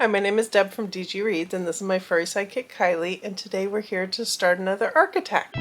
Hi, my name is Deb from DG Reads, and this is my furry sidekick Kylie, and today we're here to start another arc attack.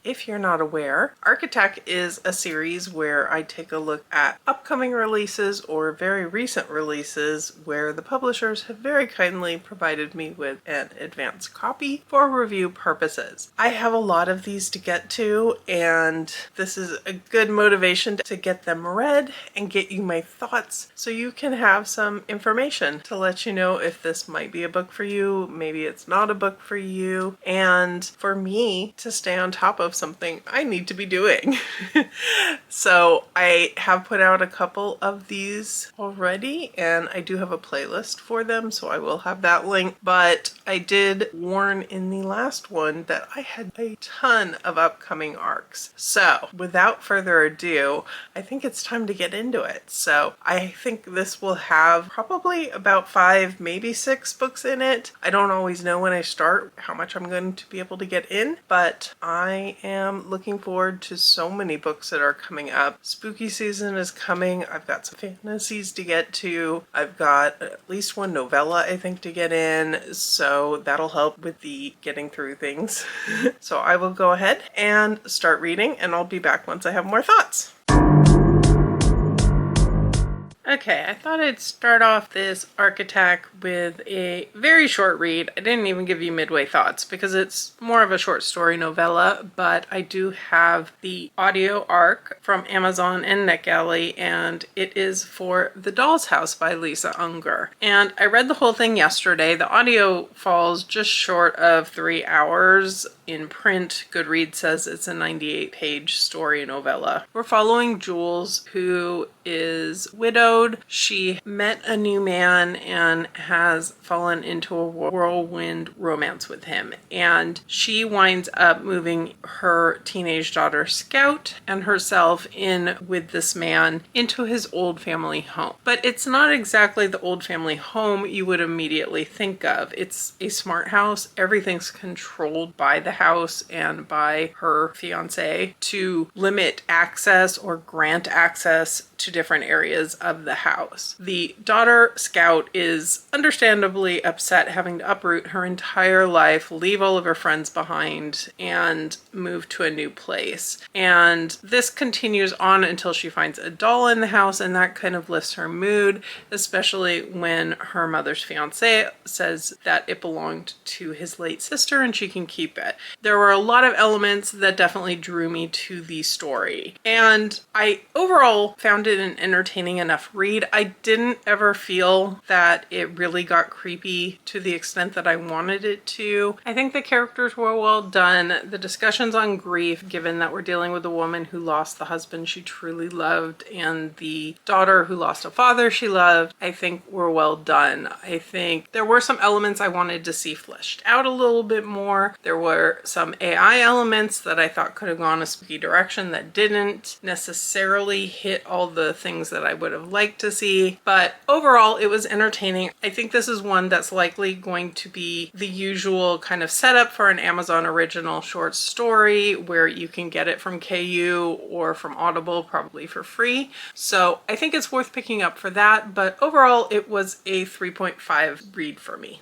If you're not aware, Arc Attack is a series where I take a look at upcoming releases or very recent releases where the publishers have very kindly provided me with an advance copy for review purposes. I have a lot of these to get to, and this is a good motivation to get them read and get you my thoughts so you can have some information to let you know if this might be a book for you, maybe it's not a book for you, and for me to stay on top of something I need to be doing. So I have put out a couple of these already, and I do have a playlist for them, so I will have that link. But I did warn in the last one that I had a ton of upcoming arcs. So without further ado, I think it's time to get into it. So I think this will have probably about 5, maybe 6 books in it. I don't always know when I start how much I'm going to be able to get in, but I am looking forward to so many books that are coming up. Spooky season is coming. I've got some fantasies to get to. I've got at least one novella I think to get in, so that'll help with the getting through things. So I will go ahead and start reading, and I'll be back once I have more thoughts. Okay, I thought I'd start off this arc attack with a very short read. I didn't even give you midway thoughts because it's more of a short story novella, but I do have the audio arc from Amazon and NetGalley, and it is for The Doll's House by Lisa Unger. And I read the whole thing yesterday. The audio falls just short of 3 hours. In print, Goodreads says it's a 98-page story novella. We're following Jules, who is widowed. She met a new man and has fallen into a whirlwind romance with him. And she winds up moving her teenage daughter Scout and herself in with this man into his old family home. But it's not exactly the old family home you would immediately think of. It's a smart house. Everything's controlled by the house and by her fiance to limit access or grant access to different areas of the house. The daughter, Scout, is understandably upset having to uproot her entire life, leave all of her friends behind, and move to a new place. And this continues on until she finds a doll in the house, and that kind of lifts her mood, especially when her mother's fiance says that it belonged to his late sister and she can keep it. There were a lot of elements that definitely drew me to the story, and I overall found it an entertaining enough read. I didn't ever feel that it really got creepy to the extent that I wanted it to. I think the characters were well done. The discussions on grief, given that we're dealing with a woman who lost the husband she truly loved and the daughter who lost a father she loved, I think were well done. I think there were some elements I wanted to see fleshed out a little bit more. There were some AI elements that I thought could have gone a spooky direction that didn't necessarily hit all the things that I would have liked to see, but overall it was entertaining. I think this is one that's likely going to be the usual kind of setup for an Amazon original short story where you can get it from KU or from Audible, probably for free. So I think it's worth picking up for that, but overall it was a 3.5 read for me.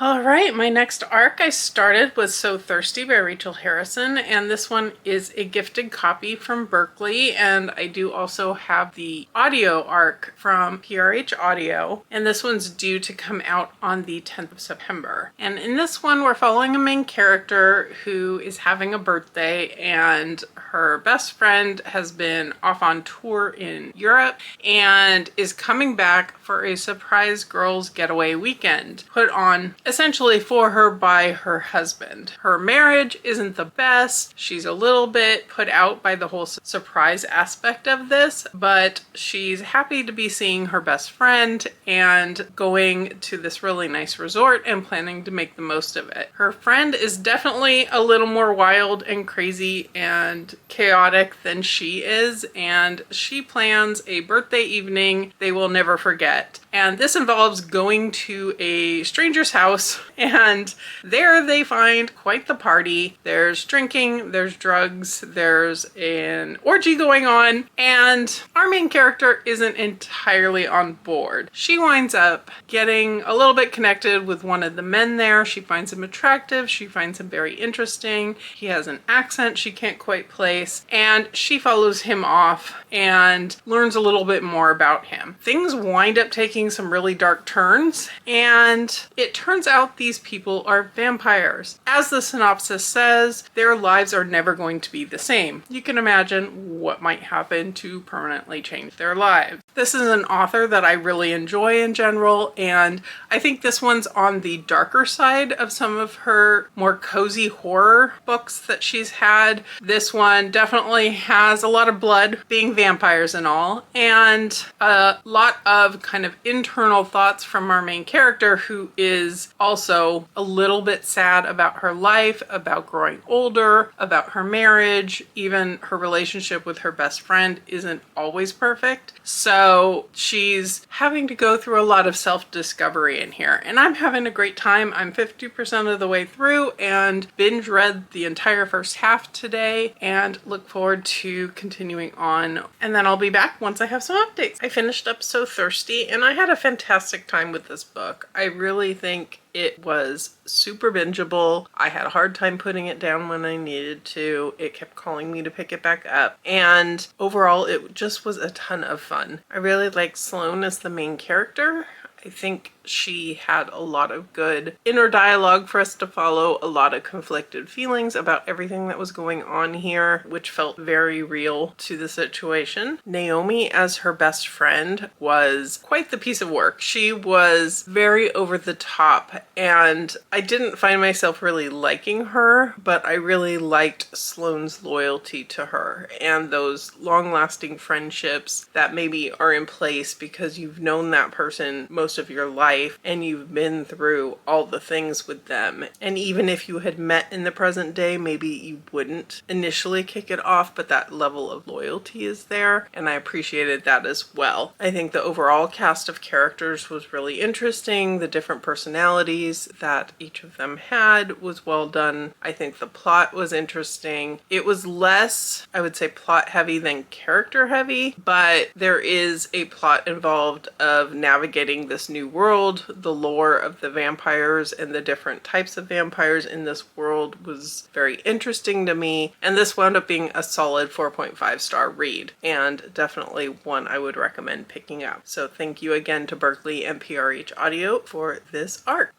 All right, my next arc I started was So Thirsty by Rachel Harrison, and this one is a gifted copy from Berkley, and I do also have the audio arc from PRH Audio, and this one's due to come out on the 10th of September. And in this one, we're following a main character who is having a birthday, and her best friend has been off on tour in Europe and is coming back for a surprise girls' getaway weekend put on essentially for her by her husband. Her marriage isn't the best. She's a little bit put out by the whole surprise aspect of this, but she's happy to be seeing her best friend and going to this really nice resort and planning to make the most of it. Her friend is definitely a little more wild and crazy and chaotic than she is, and she plans a birthday evening they will never forget. And this involves going to a stranger's house house, and there they find quite the party. There's drinking, there's drugs, there's an orgy going on, and our main character isn't entirely on board. She winds up getting a little bit connected with one of the men there. She finds him attractive, she finds him very interesting. He has an accent she can't quite place, and she follows him off and learns a little bit more about him. Things wind up taking some really dark turns, and it turns out these people are vampires. As the synopsis says, their lives are never going to be the same. You can imagine what might happen to permanently change their lives. This is an author that I really enjoy in general, and I think this one's on the darker side of some of her more cozy horror books that she's had. This one definitely has a lot of blood, being vampires and all, and a lot of kind of internal thoughts from our main character, who is also a little bit sad about her life, about growing older, about her marriage. Even her relationship with her best friend isn't always perfect. So she's having to go through a lot of self-discovery in here, and I'm having a great time. I'm 50% of the way through and binge read the entire first half today, and look forward to continuing on. And then I'll be back once I have some updates. I finished up So Thirsty, and I had a fantastic time with this book. I really think it was super bingeable. I had a hard time putting it down when I needed to. It kept calling me to pick it back up. And overall, it just was a ton of fun. I really like Sloane as the main character. I think she had a lot of good inner dialogue for us to follow, a lot of conflicted feelings about everything that was going on here, which felt very real to the situation. Naomi as her best friend was quite the piece of work. She was very over the top, and I didn't find myself really liking her, but I really liked Sloane's loyalty to her and those long-lasting friendships that maybe are in place because you've known that person most of your life and you've been through all the things with them. And even if you had met in the present day, maybe you wouldn't initially kick it off, but that level of loyalty is there, and I appreciated that as well. I think the overall cast of characters was really interesting. The different personalities that each of them had was well done. I think the plot was interesting. It was less, I would say, plot heavy than character heavy, but there is a plot involved of navigating this new world. The lore of the vampires and the different types of vampires in this world was very interesting to me, and this wound up being a solid 4.5-star read, and definitely one I would recommend picking up. So thank you again to Berkley and PRH Audio for this art.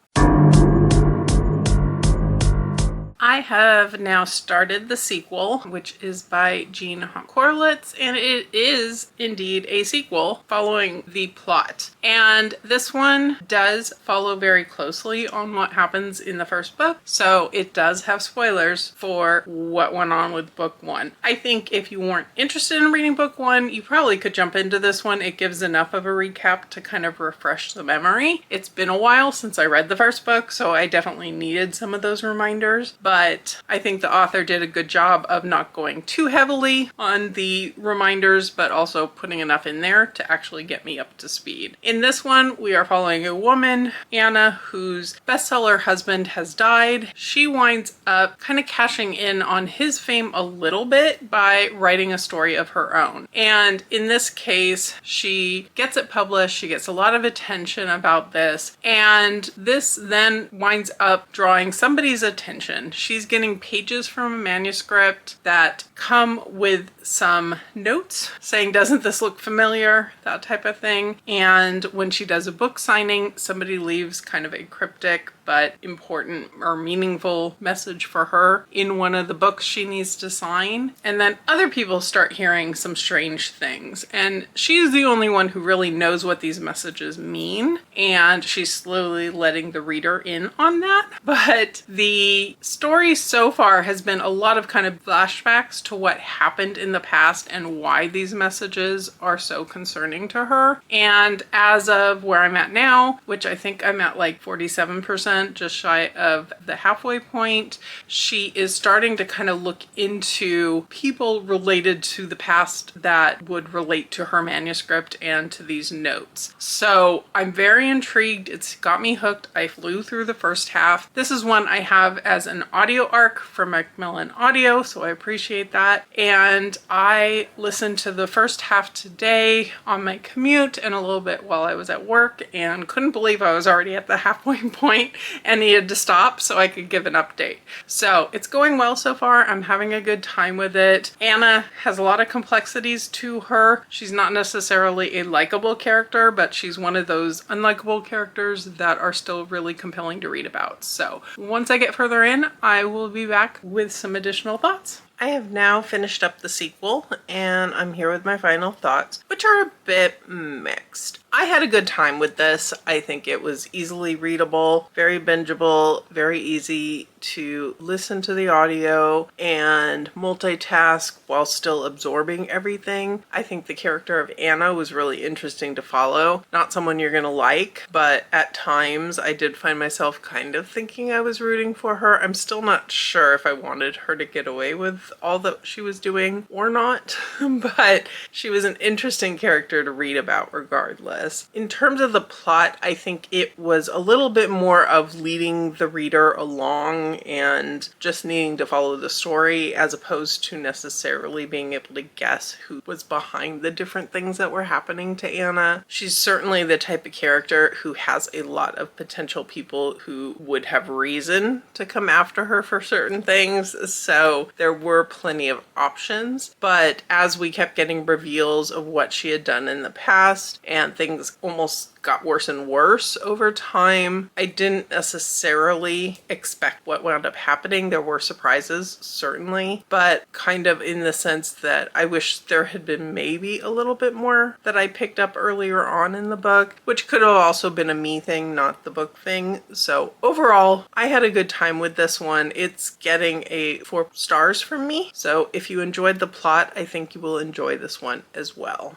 I have now started the sequel, which is by Jean Korelitz, and it is indeed a sequel following the plot. And this one does follow very closely on what happens in the first book, so it does have spoilers for what went on with book one. I think if you weren't interested in reading book one, you probably could jump into this one. It gives enough of a recap to kind of refresh the memory. It's been a while since I read the first book, so I definitely needed some of those reminders. But I think the author did a good job of not going too heavily on the reminders, but also putting enough in there to actually get me up to speed. In this one, we are following a woman, Anna, whose bestseller husband has died. She winds up kind of cashing in on his fame a little bit by writing a story of her own. And in this case, she gets it published. She gets a lot of attention about this. And this then winds up drawing somebody's attention. She's getting pages from a manuscript that come with some notes saying, doesn't this look familiar? That type of thing. And when she does a book signing, somebody leaves kind of a cryptic but important or meaningful message for her in one of the books she needs to sign. And then other people start hearing some strange things. And she's the only one who really knows what these messages mean. And she's slowly letting the reader in on that. But the story story so far has been a lot of kind of flashbacks to what happened in the past and why these messages are so concerning to her. And as of where I'm at now, which I think I'm at like 47%, just shy of the halfway point, she is starting to kind of look into people related to the past that would relate to her manuscript and to these notes. So I'm very intrigued. It's got me hooked. I flew through the first half. This is one I have as an audio arc from Macmillan Audio, so I appreciate that. And I listened to the first half today on my commute and a little bit while I was at work, and couldn't believe I was already at the halfway point and needed to stop so I could give an update. So it's going well so far. I'm having a good time with it. Anna has a lot of complexities to her. She's not necessarily a likable character, but she's one of those unlikable characters that are still really compelling to read about. So once I get further in, I will be back with some additional thoughts. I have now finished up the sequel, and I'm here with my final thoughts, which are a bit mixed. I had a good time with this. I think it was easily readable, very bingeable, very easy to listen to the audio and multitask while still absorbing everything. I think the character of Anna was really interesting to follow. Not someone you're gonna like, but at times I did find myself kind of thinking I was rooting for her. I'm still not sure if I wanted her to get away with all that she was doing or not, but she was an interesting character to read about regardless. In terms of the plot, I think it was a little bit more of leading the reader along and just needing to follow the story as opposed to necessarily being able to guess who was behind the different things that were happening to Anna. She's certainly the type of character who has a lot of potential people who would have reason to come after her for certain things, so there were plenty of options. But as we kept getting reveals of what she had done in the past and things almost got worse and worse over time, I didn't necessarily expect what wound up happening. There were surprises, certainly, but kind of in the sense that I wish there had been maybe a little bit more that I picked up earlier on in the book, which could have also been a me thing, not the book thing. So overall, I had a good time with this one. It's getting a 4 stars from me. So if you enjoyed the plot, I think you will enjoy this one as well.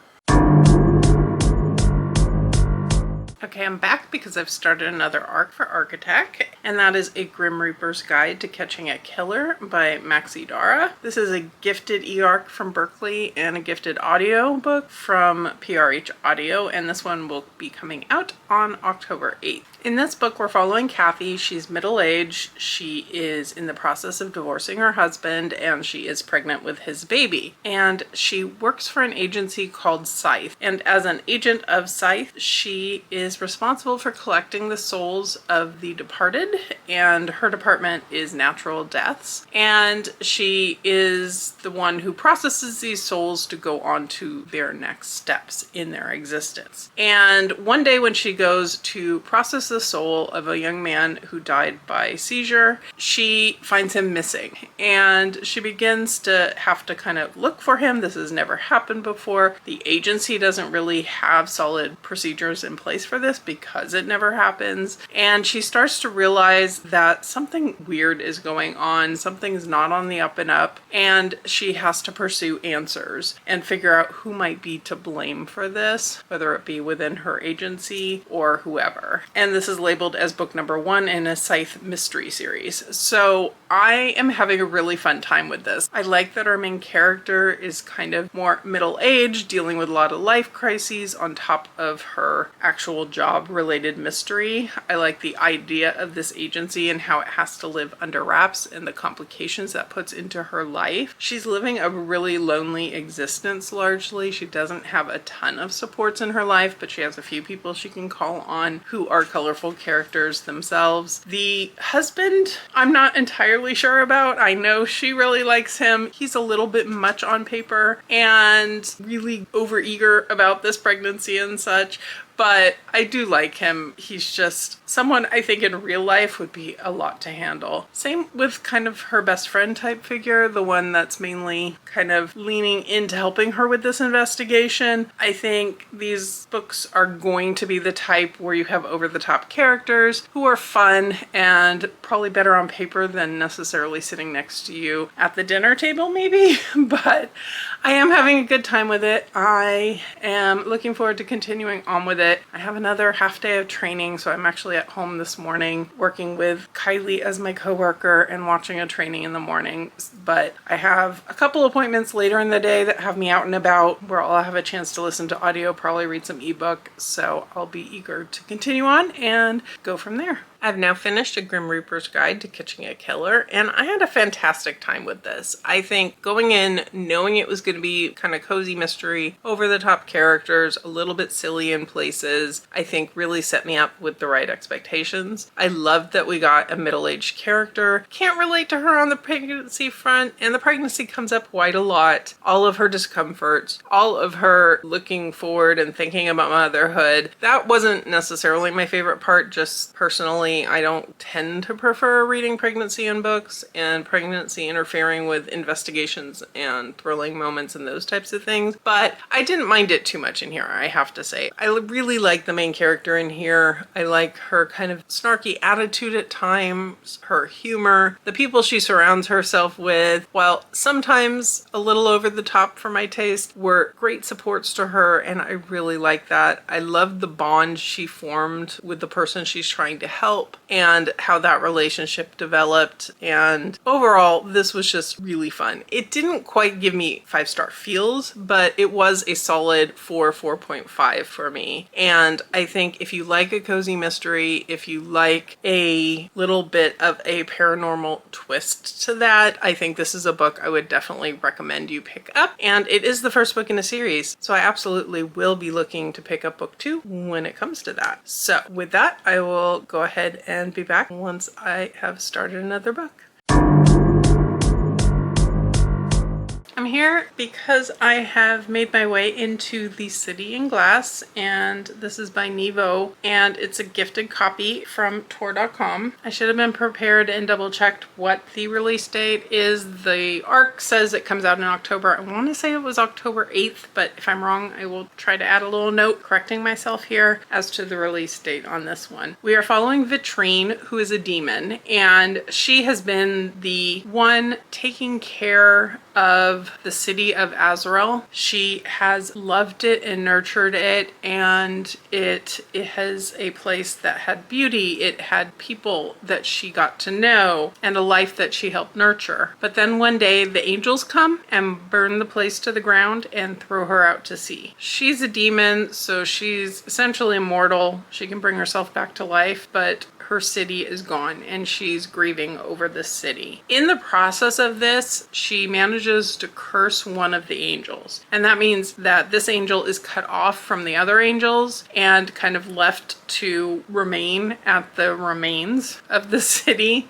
Okay, I'm back because I've started another arc for Architect, and that is A Grim Reaper's Guide to Catching a Killer by Maxie Dara. This is a gifted e-arc from Berkley and a gifted audio book from PRH Audio, and this one will be coming out on October 8th. In this book, we're following Kathy. She's middle-aged. She is in the process of divorcing her husband, and she is pregnant with his baby. And she works for an agency called Scythe. And as an agent of Scythe, she is responsible for collecting the souls of the departed, and her department is natural deaths. And she is the one who processes these souls to go on to their next steps in their existence. And one day when she goes to process the soul of a young man who died by seizure, she finds him missing, and she begins to have to kind of look for him. This has never happened before. The agency doesn't really have solid procedures in place for this because it never happens, and she starts to realize that something weird is going on. Something's not on the up and up, and she has to pursue answers and figure out who might be to blame for this, whether it be within her agency or whoever. And this is labeled as book number 1 in a Scythe mystery series. So I am having a really fun time with this. I like that our main character is kind of more middle-aged, dealing with a lot of life crises on top of her actual job-related mystery. I like the idea of this agency and how it has to live under wraps and the complications that puts into her life. She's living a really lonely existence largely. She doesn't have a ton of supports in her life, but she has a few people she can call on who are colorful characters themselves. The husband, I'm not entirely sure about. I know she really likes him. He's a little bit much on paper and really overeager about this pregnancy and such, but I do like him. He's just someone I think in real life would be a lot to handle. Same with kind of her best friend type figure, the one that's mainly kind of leaning into helping her with this investigation. I think these books are going to be the type where you have over-the-top characters who are fun and probably better on paper than necessarily sitting next to you at the dinner table maybe, but I am having a good time with it. I am looking forward to continuing on with it. I have another half day of training, so I'm actually at home this morning working with Kylie as my coworker and watching a training in the morning. But I have a couple appointments later in the day that have me out and about where I'll have a chance to listen to audio, probably read some ebook, so I'll be eager to continue on and go from there. I've now finished A Grim Reaper's Guide to Catching a Killer, and I had a fantastic time with this. I think going in, knowing it was going to be kind of cozy mystery, over-the-top characters, a little bit silly in places, I think really set me up with the right expectations. I loved that we got a middle-aged character. Can't relate to her on the pregnancy front, and the pregnancy comes up quite a lot. All of her discomforts, all of her looking forward and thinking about motherhood. That wasn't necessarily my favorite part, just personally. I don't tend to prefer reading pregnancy in books and pregnancy interfering with investigations and thrilling moments and those types of things, but I didn't mind it too much in here, I have to say. I really like the main character in here. I like her kind of snarky attitude at times, her humor, the people she surrounds herself with, while sometimes a little over the top for my taste, were great supports to her, and I really like that. I love the bond she formed with the person she's trying to help and how that relationship developed, and overall this was just really fun. It didn't quite give me 5-star feels, but it was a solid 4.5 for me. And I think if you like a cozy mystery, if you like a little bit of a paranormal twist to that, I think this is a book I would definitely recommend you pick up. And it is the first book in a series, so I absolutely will be looking to pick up book 2 when it comes to that. So with that, I will go ahead and be back once I have started another book. I'm here because I have made my way into The City in Glass, and this is by Nevo, and it's a gifted copy from TorDotCom. I should have been prepared and double checked what the release date is. The ARC says it comes out in October. I want to say it was October 8th, but if I'm wrong, I will try to add a little note correcting myself here as to the release date on this one. We are following Vitrine, who is a demon, and she has been the one taking care of the city of Azrael. She has loved it and nurtured it, and it has a place that had beauty, it had people that she got to know, and a life that she helped nurture. But then one day the angels come and burn the place to the ground and throw her out to sea. She's a demon, so she's essentially immortal. She can bring herself back to life, but her city is gone and she's grieving over the city. In the process of this, she manages to curse one of the angels. And that means that this angel is cut off from the other angels and kind of left to remain at the remains of the city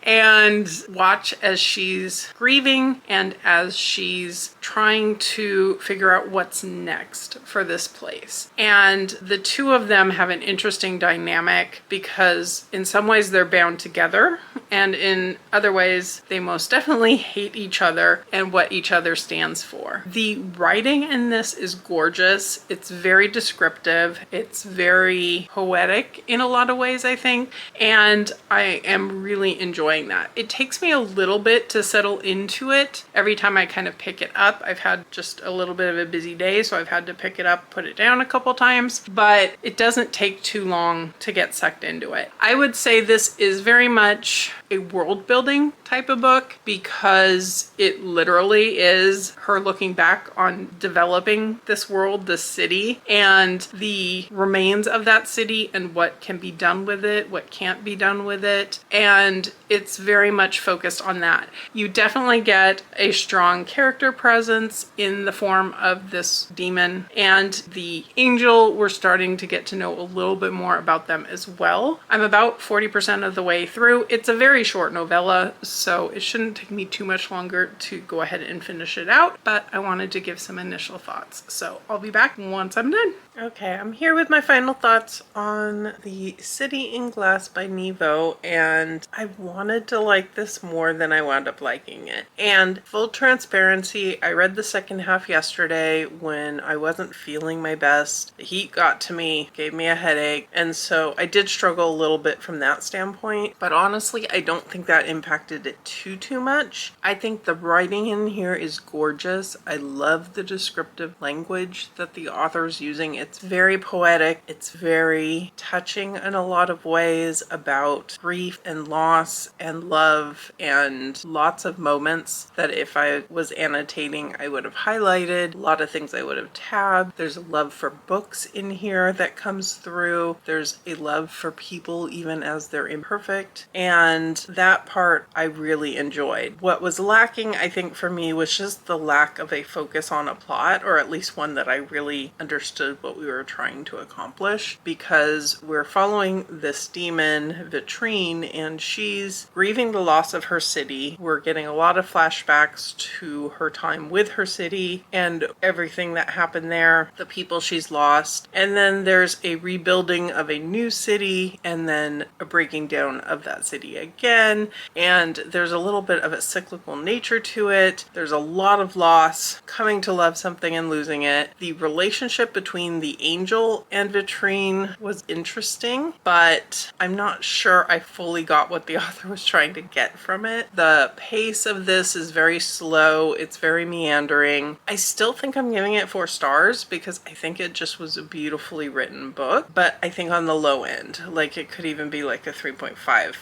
and watch as she's grieving and as she's trying to figure out what's next for this place. And the two of them have an interesting dynamic because in some ways they're bound together, and in other ways they most definitely hate each other and what each other stands for. The writing in this is gorgeous. It's very descriptive. It's very poetic in a lot of ways, I think, and I am really enjoying that. It takes me a little bit to settle into it. Every time I kind of pick it up, I've had just a little bit of a busy day, so I've had to pick it up, put it down a couple times, but it doesn't take too long to get sucked into it. I would say this is very much a world building type of book because it literally is her looking back on developing this world, this city, and the remains of that city and what can be done with it, what can't be done with it. And it's very much focused on that. You definitely get a strong character presence in the form of this demon, and the angel, we're starting to get to know a little bit more about them as well. I'm about 40% of the way through. It's a very short novella, so it shouldn't take me too much longer to go ahead and finish it out, but I wanted to give some initial thoughts. So I'll be back once I'm done. Okay, I'm here with my final thoughts on The City in Glass by Nevo, and I wanted to like this more than I wound up liking it. And full transparency, I read the second half yesterday when I wasn't feeling my best. The heat got to me, gave me a headache, and so I did struggle a little bit from that standpoint, but honestly, I don't think that impacted it too much. I think the writing in here is gorgeous. I love the descriptive language that the author's using. It's very poetic. It's very touching in a lot of ways about grief and loss and love, and lots of moments that if I was annotating, I would have highlighted. A lot of things I would have tabbed. There's a love for books in here that comes through. There's a love for people even as they're imperfect, and that part I really enjoyed. What was lacking, I think, for me was just the lack of a focus on a plot, or at least one that I really understood what we were trying to accomplish, because we're following this demon, Vitrine, and she's grieving the loss of her city. We're getting a lot of flashbacks to her time with her city and everything that happened there, the people she's lost, and then there's a rebuilding of a new city, and then a breaking down of that city again, and there's a little bit of a cyclical nature to it. There's a lot of loss, coming to love something and losing it. The relationship between the angel and Vitrine was interesting, but I'm not sure I fully got what the author was trying to get from it. The pace of this is very slow. It's very meandering. I still think I'm giving it 4 stars because I think it just was a beautifully written book, but I think on the low end, like it could even be like a 3.5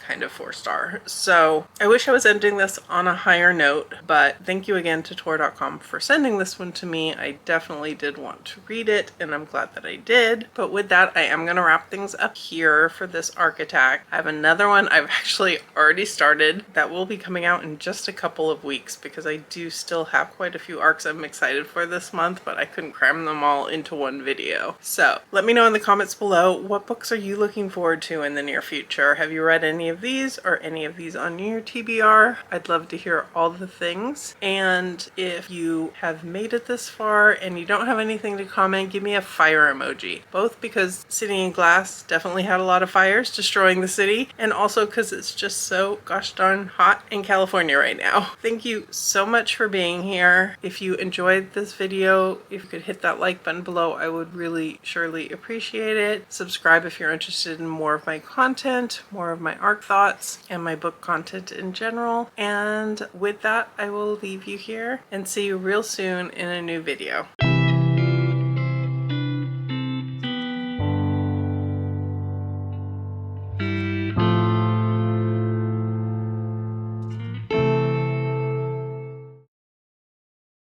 kind of 4-star. So I wish I was ending this on a higher note, but thank you again to TorDotCom for sending this one to me. I definitely did want to read it, and I'm glad that I did. But with that, I am going to wrap things up here for this arc attack. I have another one I've actually already started that will be coming out in just a couple of weeks, because I do still have quite a few arcs I'm excited for this month, but I couldn't cram them all into one video. So let me know in the comments below, what books are you looking forward to in the near future? Have you read any of these or any of these on your TBR? I'd love to hear all the things. And if you have made it this far and you don't have anything to comment, give me a fire emoji. Both because City in Glass definitely had a lot of fires destroying the city, and also because it's just so gosh darn hot in California right now. Thank you so much for being here. If you enjoyed this video, if you could hit that like button below, I would really surely appreciate it. Subscribe if you're interested in more of my content, more of my arc thoughts, and my book content in general. And with that, I will leave you here and see you real soon in a new video.